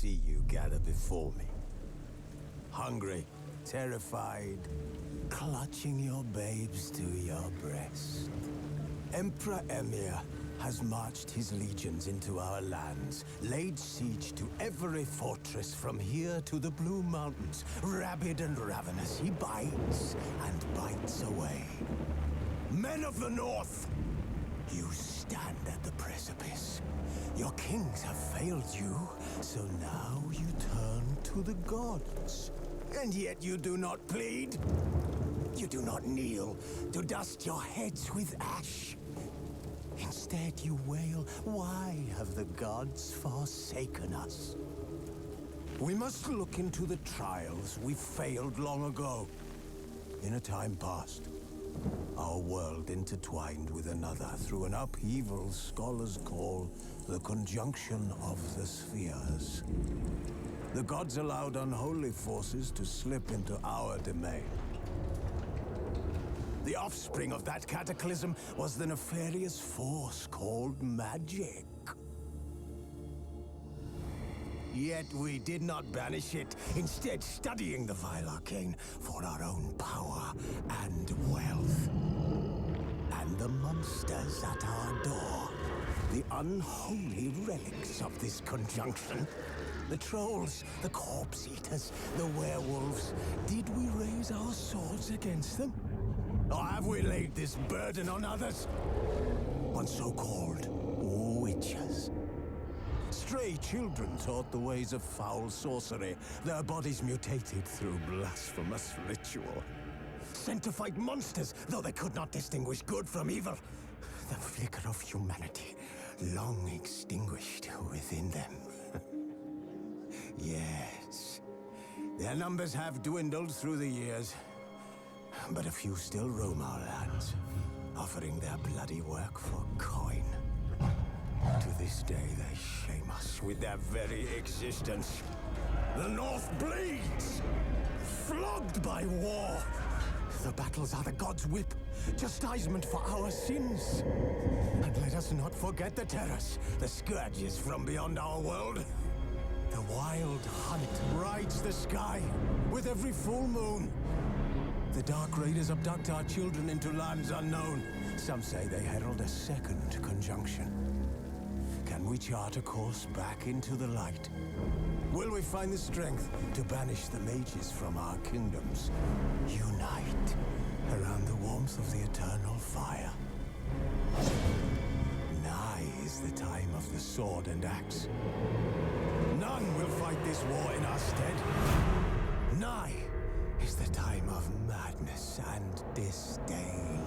see you gather before me. Hungry, terrified, clutching your babes to your breast. Emperor Emir has marched his legions into our lands, laid siege to every fortress from here to the Blue Mountains. Rabid and ravenous, he bites and bites away. Men of the North, you stand at the precipice. Your kings have failed you, so now you turn to the gods. And yet you do not plead. You do not kneel to dust your heads with ash. Instead you wail, why have the gods forsaken us? We must look into the trials we failed long ago. In a time past, our world intertwined with another through an upheaval scholars call the conjunction of the spheres. The gods allowed unholy forces to slip into our domain. The offspring of that cataclysm was the nefarious force called magic. Yet we did not banish it, instead studying the vile arcane for our own power and wealth. And the monsters at our door, the unholy relics of this conjunction. The trolls, the corpse eaters, the werewolves. Did we raise our swords against them? Or have we laid this burden on others? On so-called witches. Stray children taught the ways of foul sorcery, their bodies mutated through blasphemous ritual. Sent to fight monsters, though they could not distinguish good from evil. The flicker of humanity, long extinguished within them. Yes, their numbers have dwindled through the years, but a few still roam our lands, offering their bloody work for coin. To this day, they shame us with their very existence. The North bleeds, flogged by war. The battles are the gods' whip, chastisement for our sins. And let us not forget the terrors, the scourges from beyond our world. The wild hunt rides the sky with every full moon. The Dark Raiders abduct our children into lands unknown. Some say they herald a second conjunction. Can we chart a course back into the light? Will we find the strength to banish the mages from our kingdoms? Unite around the warmth of the eternal fire. Nigh is the time of the sword and axe. None will fight this war in our stead. Nigh is the time of madness and disdain.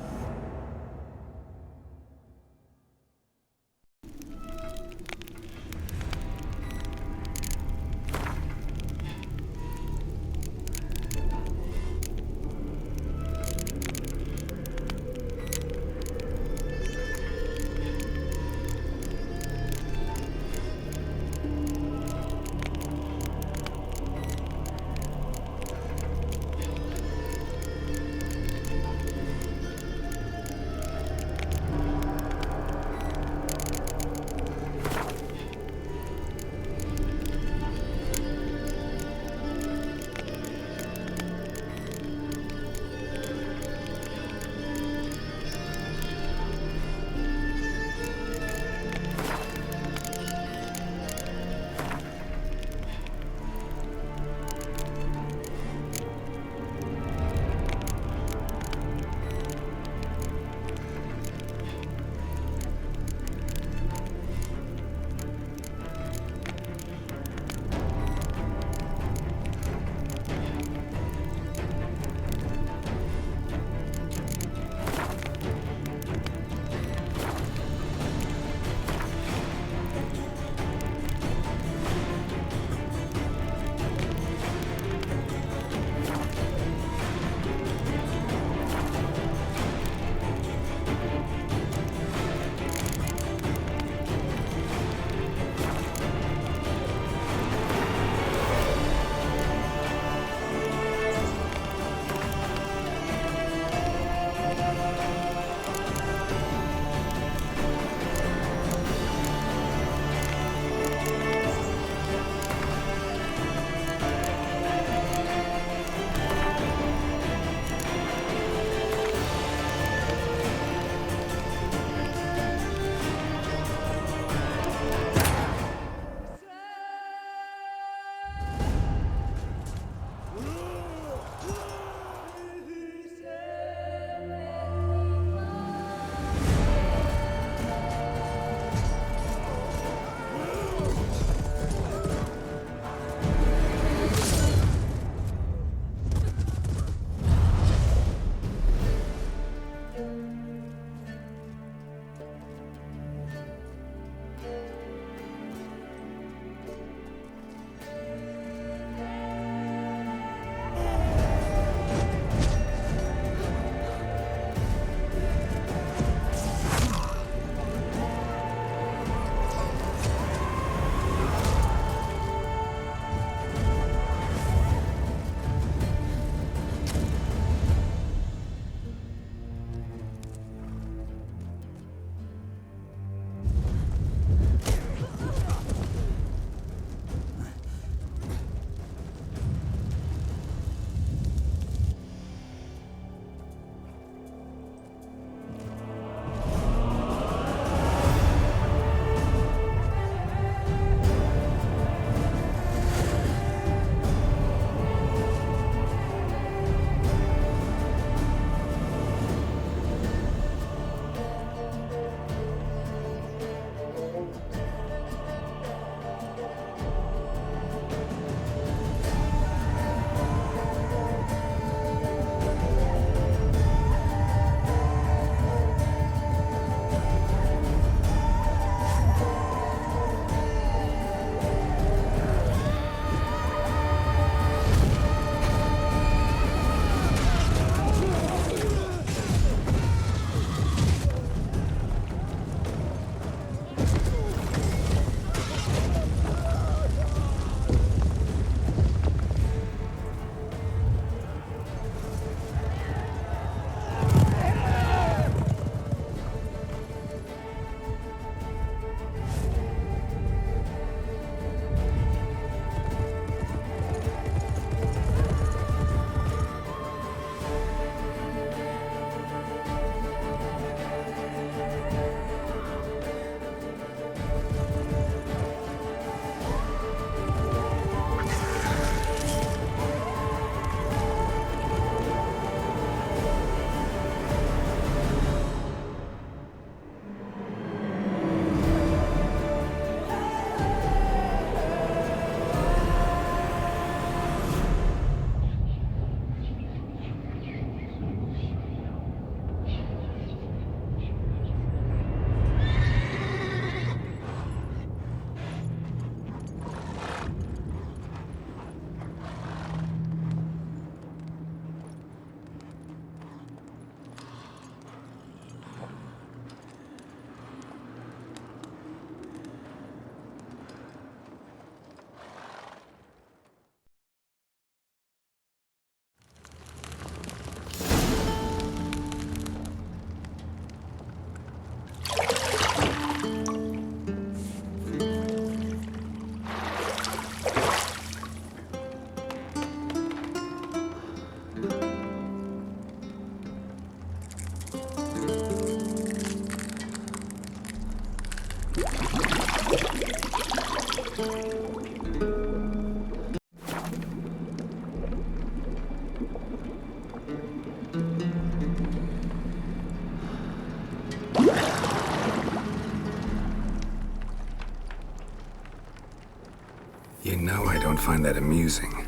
know I don't find that amusing.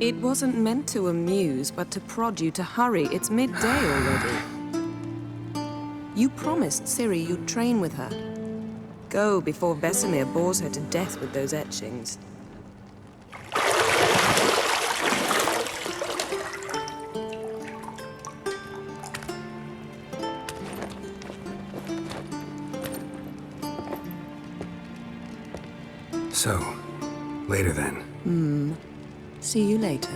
It wasn't meant to amuse, but to prod you to hurry. It's midday already. You promised Ciri you'd train with her. Go before Vesemir bores her to death with those etchings. So, later then. See you later.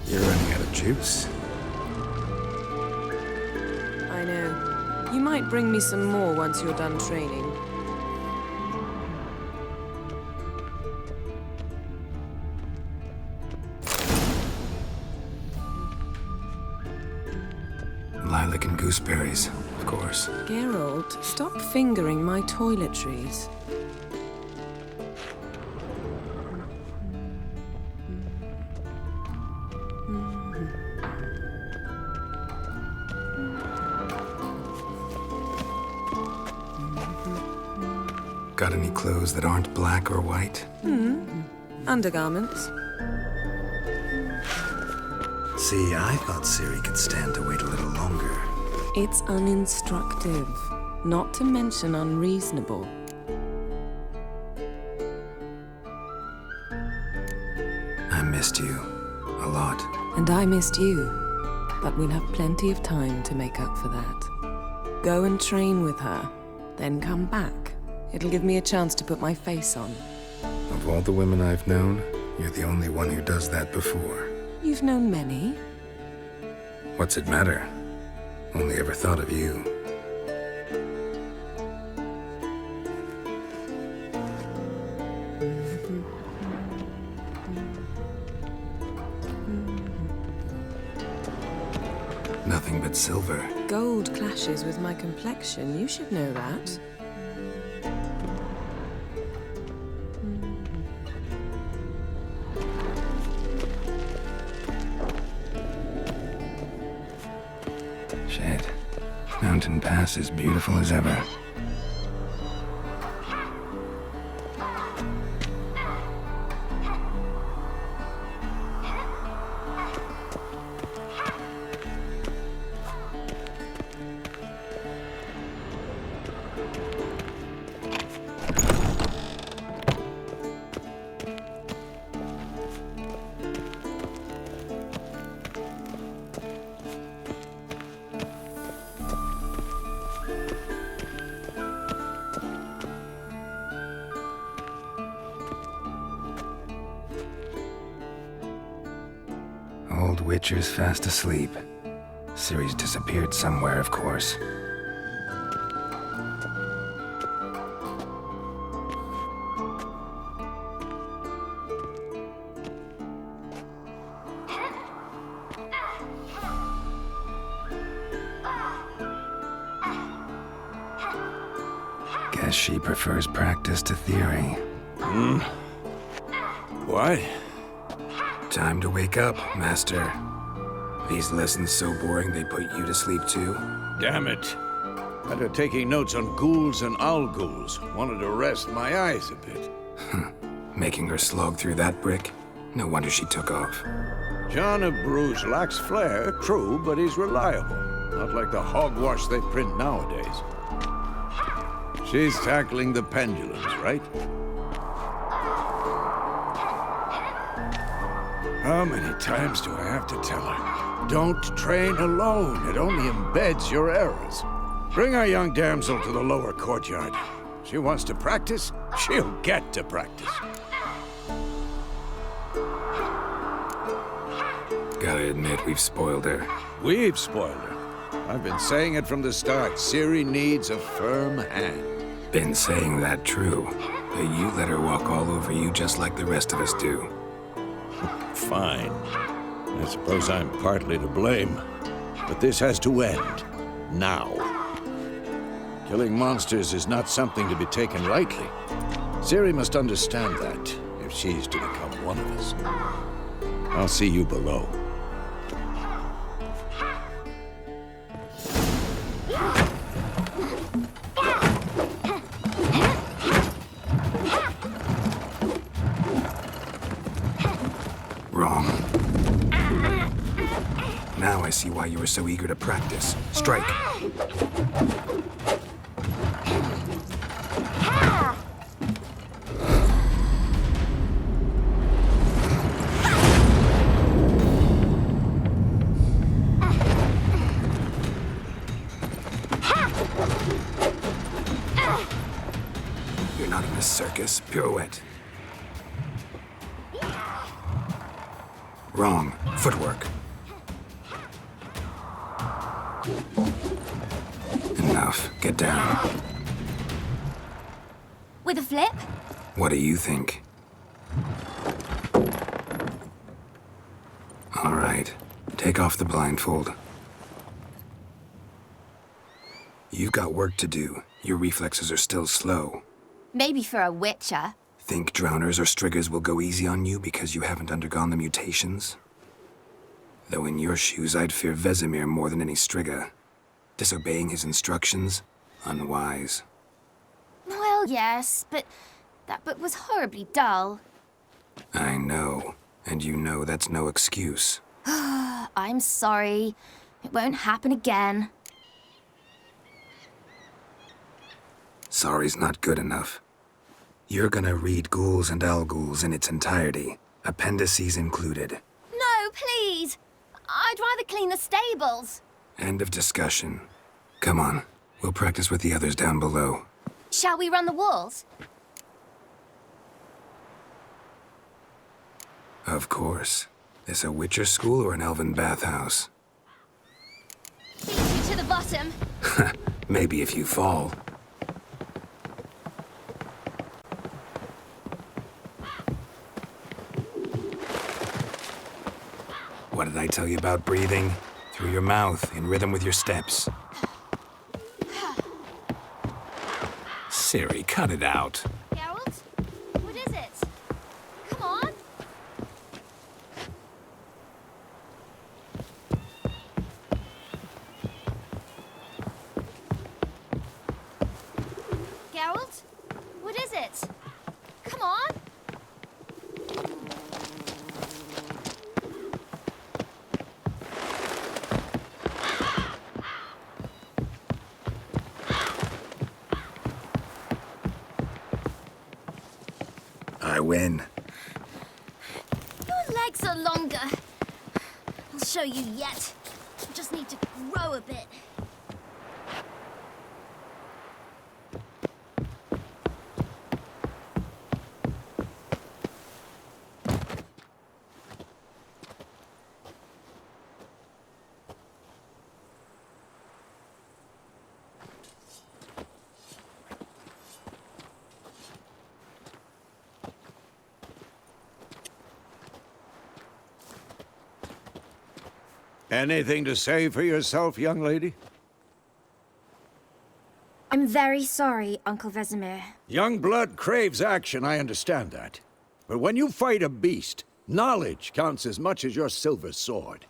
You're running out of juice. I know. You might bring me some more once you're done training. Lilac and gooseberries, of course. Geralt, stop fingering my toiletries. Got any clothes that aren't black or white? Undergarments. See, I thought Ciri could stand to wait a little longer. It's uninstructive, not to mention unreasonable. I missed you. A lot. And I missed you. But we'll have plenty of time to make up for that. Go and train with her, then come back. It'll give me a chance to put my face on. Of all the women I've known, you're the only one who does that before. You've known many. What's it matter? Only ever thought of you. Nothing but silver. Gold clashes with my complexion. You should know that. Shit. Mountain Pass is beautiful as ever. Old Witcher's fast asleep. Ciri's disappeared somewhere, of course. Guess she prefers practice to theory. What? Time to wake up, Master. These lessons so boring they put you to sleep too? Damn it. After taking notes on ghouls and owl-ghouls, wanted to rest my eyes a bit. Making her slog through that brick? No wonder she took off. John of Bruges lacks flair, true, but he's reliable. Not like the hogwash they print nowadays. She's tackling the pendulums, right? How many times do I have to tell her? Don't train alone. It only embeds your errors. Bring our young damsel to the lower courtyard. She wants to practice, she'll get to practice. Gotta admit, we've spoiled her. We've spoiled her. I've been saying it from the start. Ciri needs a firm hand. Been saying that true. But you let her walk all over you just like the rest of us do. Fine. I suppose I'm partly to blame. But this has to end. Now. Killing monsters is not something to be taken lightly. Ciri must understand that, if she's to become one of us. I'll see you below. Wrong. Now I see why you were so eager to practice. Strike. You're not in a circus. Pirouette. Wrong. Footwork. Enough. Get down. With a flip? What do you think? All right. Take off the blindfold. You've got work to do. Your reflexes are still slow. Maybe for a witcher. Think drowners or striggers will go easy on you because you haven't undergone the mutations? Though in your shoes, I'd fear Vesemir more than any strigger. Disobeying his instructions? Unwise. Well, yes, but that book was horribly dull. I know. And you know that's no excuse. I'm sorry. It won't happen again. Sorry's not good enough. You're gonna read Ghouls and Owl-Ghouls in its entirety, appendices included. No, please! I'd rather clean the stables. End of discussion. Come on, we'll practice with the others down below. Shall we run the walls? Of course. This a Witcher school or an elven bathhouse? Beat you to the bottom. Maybe if you fall. What did I tell you about breathing? Through your mouth, in rhythm with your steps. Ciri, cut it out. Geralt? What is it? Come on. Geralt? What is it? Come on. I win. Your legs are longer. I'll show you yet. I just need to grow a bit. Anything to say for yourself, young lady? I'm very sorry, Uncle Vesemir. Young blood craves action, I understand that. But when you fight a beast, knowledge counts as much as your silver sword.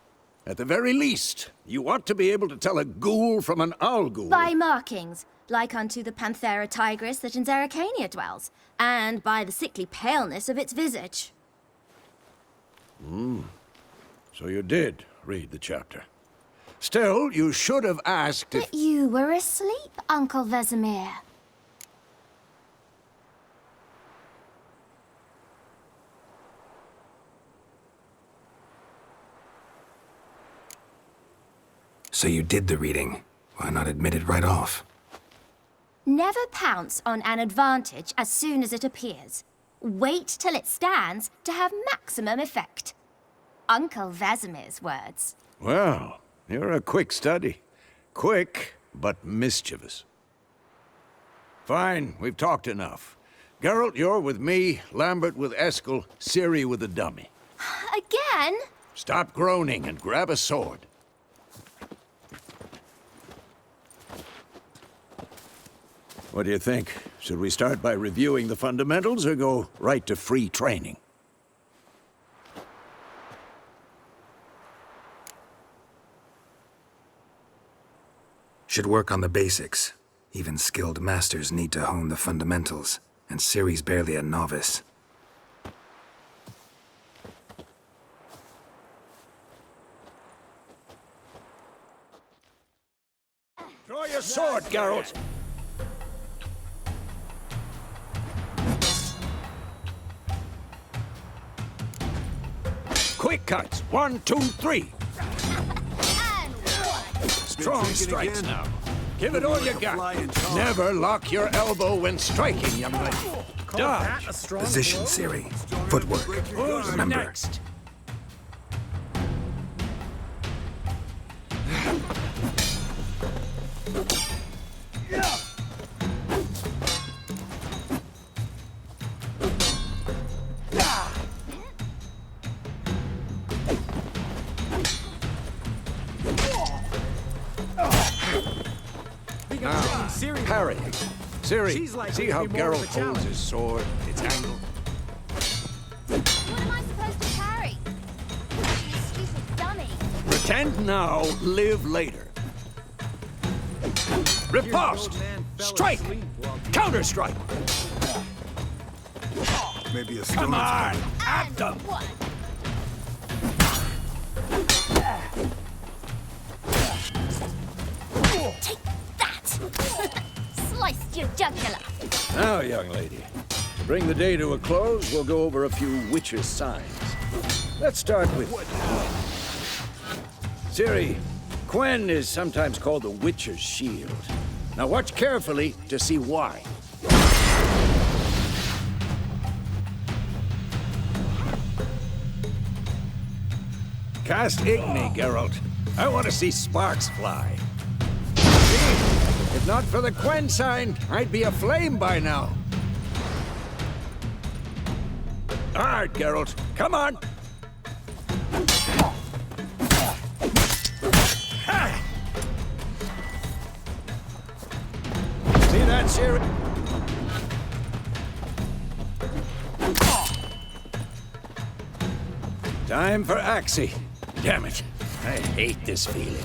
At the very least, you ought to be able to tell a ghoul from an owl ghoul. By markings, like unto the Panthera tigris that in Zerrikania dwells, and by the sickly paleness of its visage. So you did read the chapter. Still, you should have asked if... But you were asleep, Uncle Vesemir. So you did the reading. Why not admit it right off? Never pounce on an advantage as soon as it appears. Wait till it stands to have maximum effect. Uncle Vesemir's words. Well, you're a quick study. Quick, but mischievous. Fine, we've talked enough. Geralt, you're with me, Lambert with Eskel, Ciri with the dummy. Again? Stop groaning and grab a sword. What do you think? Should we start by reviewing the fundamentals or go right to free training? Should work on the basics. Even skilled masters need to hone the fundamentals, and Ciri's barely a novice. Draw your sword, Geralt! Quick cuts! 1, 2, 3! Strong strikes now. Give it all you got. Never lock your elbow when striking, young lady. Dodge. Position, Ciri. Footwork. Who's Remember. next? Parry. Ciri, like see how to be more of a Geralt holds challenge. his sword? It's angled. What am I supposed to carry? You stupid dummy. Pretend now, live later. Riposte! Strike! Counter-strike! Maybe a Come on! At them! What? Take that! Sliced your jugular. Now, young lady, to bring the day to a close, we'll go over a few witches' signs. Let's start with... Ciri, Quen is sometimes called the Witcher's Shield. Now watch carefully to see why. Cast Igni, Geralt. I want to see sparks fly. See? If not for the Quen sign, I'd be aflame by now. Hard, Geralt. Come on! See that, Ciri? Time for Axie. Damn it. I hate this feeling.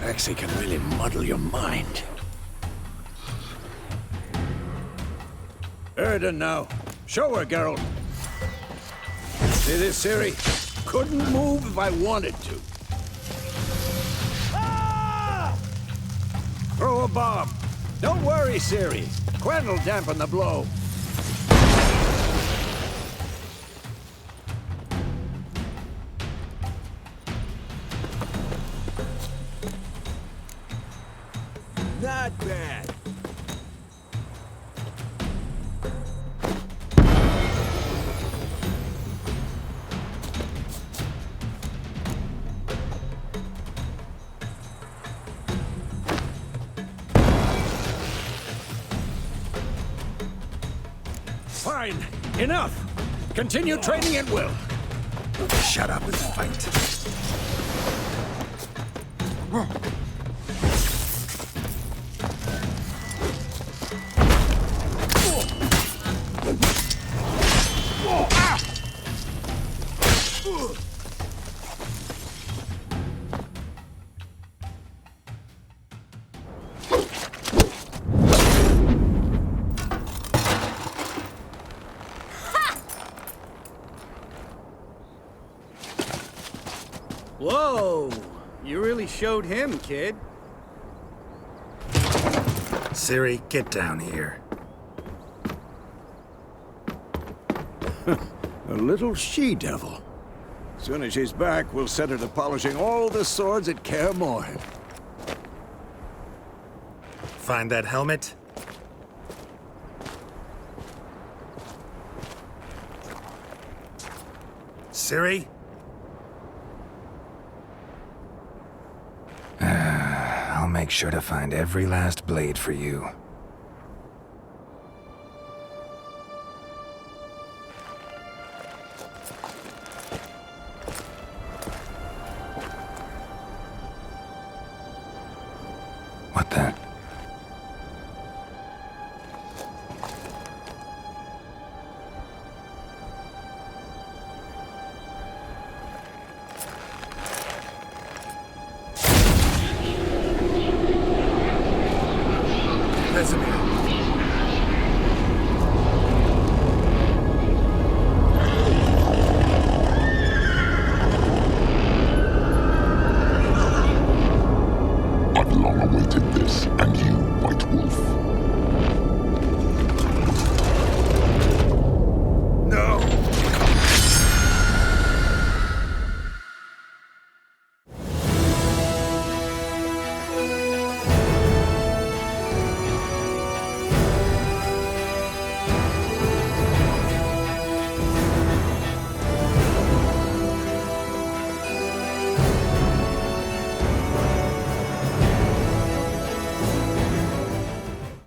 Axie can really muddle your mind. Erden now. Show her, Geralt. See this, Ciri? Couldn't move if I wanted to. Ah! Throw a bomb. Don't worry, Ciri. Quen will dampen the blow. Not bad. Fine. Enough. Continue training at will. Shut up and fight. really showed him, kid. Ciri, get down here. A little she-devil. Soon as she's back, we'll set her to polishing all the swords at Kaer Morhen. Find that helmet? Ciri? I'll make sure to find every last blade for you. What the? I've long awaited this, and you, White Wolf,